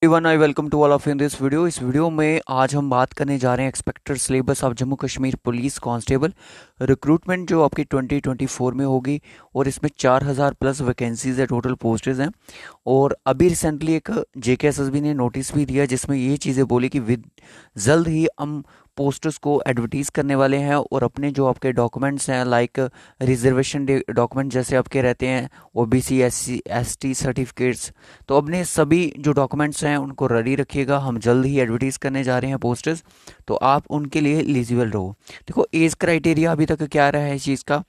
Everyone I welcome to all of in this video. इस video में आज हम बात करने जा रहे हैं expected syllabus of Jammu Kashmir police constable recruitment जो आपकी 2024 में होगी। और इसमें 4000 प्लस वैकेंसीज है, टोटल पोस्टेज हैं। और अभी रिसेंटली एक जेकेएसएसबी ने नोटिस भी दिया जिसमें ये चीज़ें बोली कि विद जल्द ही हम पोस्टर्स को एडवर्टीज़ करने वाले हैं। और अपने जो आपके डॉक्यूमेंट्स हैं लाइक रिजर्वेशन डॉक्यूमेंट जैसे आपके रहते हैं ओबीसी एससी एसटी सर्टिफिकेट्स, तो अपने सभी जो डॉक्यूमेंट्स हैं उनको रेडी रखिएगा। हम जल्द ही एडवर्टीज़ करने जा रहे हैं पोस्टर्स, तो आप उनके लिए एलिजिबल रहो। देखो एज क्राइटेरिया अभी तक क्या रहा है इस चीज़ का,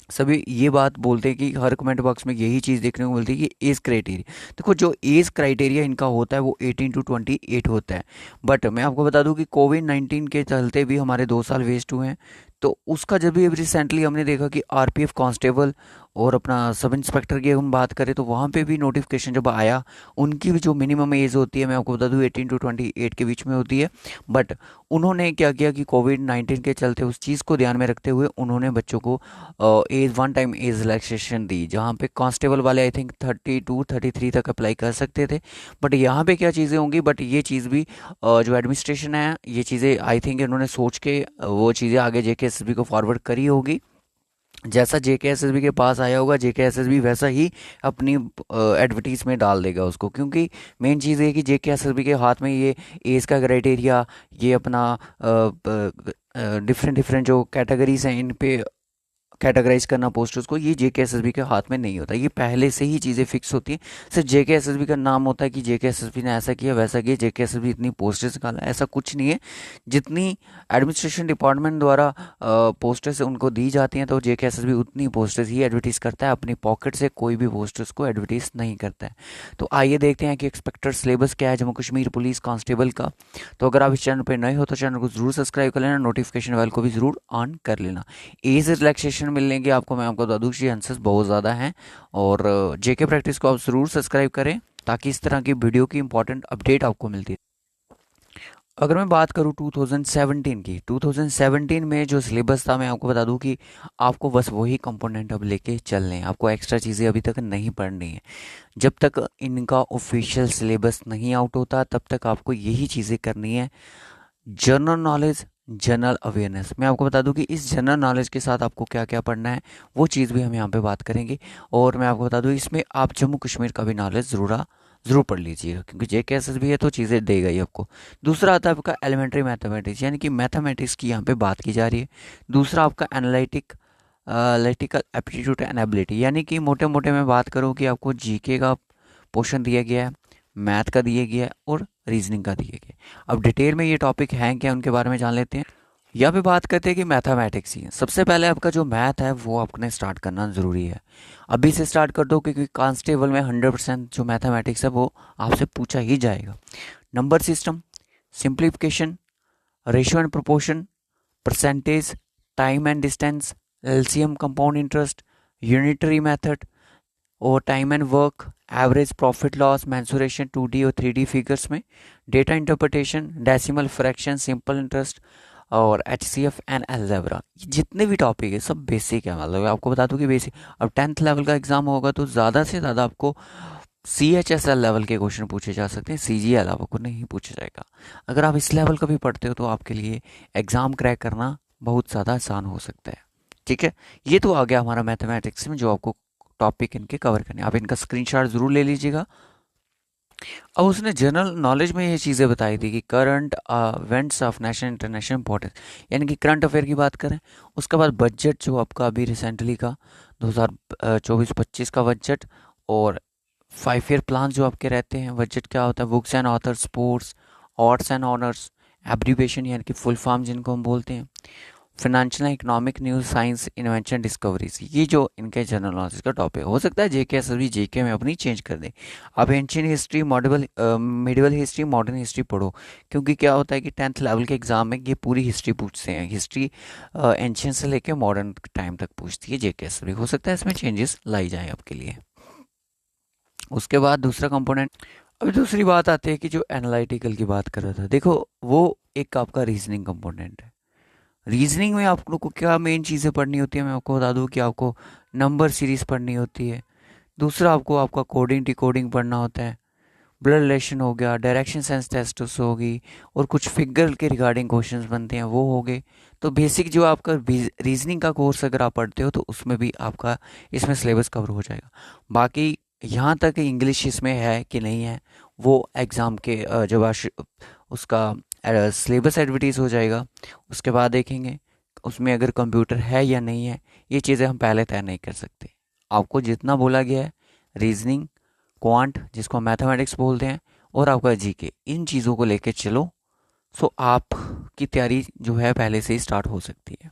सभी ये बात बोलते हैं कि हर कमेंट बॉक्स में यही चीज़ देखने को मिलती है कि एज क्राइटेरिया। देखो जो एज क्राइटेरिया इनका होता है वो 18 to 28 होता है। बट मैं आपको बता दूं कि कोविड-19 के चलते भी हमारे 2 साल वेस्ट हुए हैं। तो उसका जब भी रिसेंटली हमने देखा कि आरपीएफ कांस्टेबल और अपना सब इंस्पेक्टर की हम बात करें तो वहाँ पे भी नोटिफिकेशन जब आया, उनकी भी जो मिनिमम एज होती है मैं आपको बता दूं 18 to 28 के बीच में होती है। बट उन्होंने क्या किया कि कोविड-19 के चलते उस चीज़ को ध्यान में रखते हुए उन्होंने बच्चों को as one time as relaxation दी, जहाँ पे कांस्टेबल वाले आई थिंक 32 33 तक अप्लाई कर सकते थे। बट यहाँ पे क्या चीज़ें होंगी, बट ये चीज़ भी जो एडमिनिस्ट्रेशन है ये चीज़ें आई थिंक इन्होंने सोच के वो चीज़ें आगे जेकेएसएसबी को फॉरवर्ड करी होगी। जैसा जेकेएसएसबी के पास आया होगा जेकेएसएसबी वैसा ही अपनी एडवर्टीज में डाल देगा उसको, क्योंकि मेन चीज़ ये है कि जेकेएसएसबी के हाथ में ये एज का क्राइटेरिया, ये अपना डिफरेंट डिफरेंट जो कैटेगरीज हैं इन पे कैटेगराइज करना पोस्टर्स को, ये जेकेएसएसबी के हाथ में नहीं होता। ये पहले से ही चीज़ें फिक्स होती हैं। सिर्फ जेकेएसएसबी का नाम होता है कि जेकेएसएसबी ने ऐसा किया वैसा किया, जेकेएसएसबी इतनी पोस्टर्स निकाला, ऐसा कुछ नहीं है। जितनी एडमिनिस्ट्रेशन डिपार्टमेंट द्वारा पोस्टर्स उनको दी जाती हैं तो जेकेएसएसबी उतनी पोस्टर्स ही एडवर्टीज़ करता है, अपनी पॉकेट से कोई भी पोस्टर्स को एडवर्टीज़ नहीं करता है। तो आइए देखते हैं कि एक्सपेक्टेड सिलेबस क्या है जम्मू कश्मीर पुलिस कांस्टेबल का। तो अगर आप इस चैनल पर नए हो तो चैनल को जरूर सब्सक्राइब कर लेना, नोटिफिकेशन बेल को भी जरूर ऑन कर लेना। एज रिलैक्सेशन मिलने के आपको मैं आपको बता दूं कि चांसेस बहुत ज़्यादा हैं। और जेके प्रैक्टिस को आप ज़रूर सब्सक्राइब करें ताकि इस तरह की वीडियो की इंपॉर्टेंट अपडेट आपको मिलती है। अगर मैं बात करूं 2017 की, 2017 में जो सिलेबस था मैं आपको बता दूं कि आपको बस वही कंपोनेंट अब लेके चलने हैं, आपको एक्स्ट्रा चीज़ें अभी तक नहीं पढ़नी है। जब तक इनका ऑफिशियल सिलेबस नहीं आउट होता तब तक आपको यही चीज़ें करनी है। जनरल नॉलेज, जनरल अवेयरनेस, मैं आपको बता दूं कि इस जनरल नॉलेज के साथ आपको क्या क्या पढ़ना है वो चीज़ भी हम यहाँ पे बात करेंगे। और मैं आपको बता दूं इसमें आप जम्मू कश्मीर का भी नॉलेज ज़रूर पढ़ लीजिएगा, क्योंकि जेकेएसएस भी है तो चीज़ें देगा ही आपको। दूसरा आता है आपका एलिमेंट्री मैथमेटिक्स, यानी कि मैथमेटिक्स की यहाँ पे बात की जा रही है। दूसरा आपका एनालिटिकल एप्टीट्यूड एंड एबिलिटी, यानी कि मोटे मोटे मैं बात करूँ कि आपको जीके का पोर्शन दिया गया है, मैथ का दिया गया है और रीजनिंग का दिया गया है। अब डिटेल में ये टॉपिक हैं क्या उनके बारे में जान लेते हैं। यहाँ पे बात करते हैं कि मैथमेटिक्स ही है। सबसे पहले आपका जो मैथ है वो आपने स्टार्ट करना ज़रूरी है, अभी से स्टार्ट कर दो, क्योंकि कांस्टेबल में 100% जो मैथमेटिक्स है वो आपसे पूछा ही जाएगा। Number system, simplification, ratio and proportion, percentage, time and distance, LCM, compound interest, unitary method और time and work, average, profit loss, mensuration 2D और 3D फिगर्स में, data interpretation, decimal fraction, simple interest और HCF and algebra. जितने भी topic है सब basic है, मतलब आपको बता दूं कि बेसिक। अब 10th लेवल का एग्जाम होगा तो ज़्यादा से ज़्यादा आपको CHSL लेवल के क्वेश्चन पूछे जा सकते हैं, CGL आपको नहीं पूछा जाएगा। अगर आप इस लेवल का भी पढ़ते हो तो आपके लिए एग्ज़ाम क्रैक करना बहुत ज़्यादा आसान हो सकता है। ठीक है, ये तो आ गया हमारा मैथमेटिक्स में जो आपको टॉपिक इनके कवर करने, आप इनका स्क्रीनशॉट ज़रूर ले लीजिएगा। अब उसने जनरल नॉलेज में ये चीज़ें बताई थी कि current events of national international importance, यानी कि करंट अफेयर की बात करें। उसके बाद बजट जो आपका अभी रिसेंटली का 2024-25 का बजट, और 5 ईयर प्लान जो आपके रहते हैं। बजट क्या होता है, books and author, sports, arts and honours, abbreviation यानी कि फुल फॉर्म जिनको हम बोलते हैं, financial economic news, science, invention, discoveries, ये जो इनके जनरल नॉलेज का टॉपिक हो सकता है जेके सभी जेके में अपनी चेंज कर दें। आप ancient history, medieval history, modern history पढ़ो, क्योंकि क्या होता है कि 10th लेवल के एग्जाम में ये पूरी हिस्ट्री पूछते हैं। हिस्ट्री एंशियन से लेके मॉडर्न टाइम तक पूछती है जेके सभी, हो सकता है इसमें चेंजेस लाई जाए आपके लिए। उसके बाद दूसरा कंपोनेंट, अभी दूसरी बात आती है कि जो एनालिटिकल की बात कर रहा था, देखो वो एक आपका रीजनिंग कंपोनेंट है। रीजनिंग में आप लोग को क्या मेन चीज़ें पढ़नी होती है, मैं आपको बता दूं कि आपको नंबर सीरीज पढ़नी होती है। दूसरा आपको आपका कोडिंग डिकोडिंग पढ़ना होता है। ब्लड रिलेशन हो गया, डायरेक्शन सेंस टेस्ट होगी, और कुछ फिगर के रिगार्डिंग क्वेश्चंस बनते हैं वो हो गए। तो बेसिक जो आपका रीजनिंग का कोर्स अगर आप पढ़ते हो तो उसमें भी आपका इसमें सिलेबस कवर हो जाएगा। बाकी यहाँ तक इंग्लिश इसमें है कि नहीं है वो एग्ज़ाम के जब उसका सिलेबस एडवर्टीज़ हो जाएगा उसके बाद देखेंगे। उसमें अगर कंप्यूटर है या नहीं है ये चीज़ें हम पहले तय नहीं कर सकते। आपको जितना बोला गया है रीजनिंग, क्वांट जिसको हम मैथमेटिक्स बोलते हैं, और आपका जीके, इन चीज़ों को लेके चलो। सो आपकी तैयारी जो है पहले से ही स्टार्ट हो सकती है।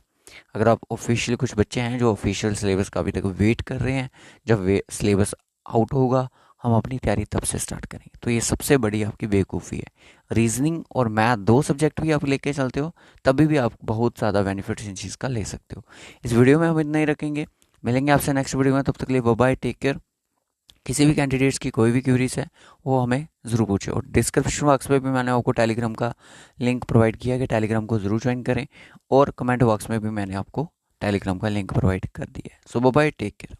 अगर आप ऑफिशियल, कुछ बच्चे हैं जो ऑफिशियल सिलेबस का अभी तक वेट कर रहे हैं, जब वे सिलेबस आउट होगा हम अपनी तैयारी तब से स्टार्ट करेंगे, तो ये सबसे बड़ी आपकी बेवकूफ़ी है। रीजनिंग और मैथ दो सब्जेक्ट भी आप लेके चलते हो तभी भी आप बहुत ज़्यादा बेनिफिट्स इन चीज़ का ले सकते हो। इस वीडियो में हम इतना ही रखेंगे, मिलेंगे आपसे नेक्स्ट वीडियो में, तब तक के लिए बाय बाय, टेक केयर। किसी भी कैंडिडेट्स की कोई भी क्यूरीज है वो हमें ज़रूर पूछे, और डिस्क्रिप्शन बॉक्स में भी मैंने आपको टेलीग्राम का लिंक प्रोवाइड किया है कि टेलीग्राम को ज़रूर ज्वाइन करें, और कमेंट बॉक्स में भी मैंने आपको टेलीग्राम का लिंक प्रोवाइड कर दिया है। सो बाय बाय, टेक केयर।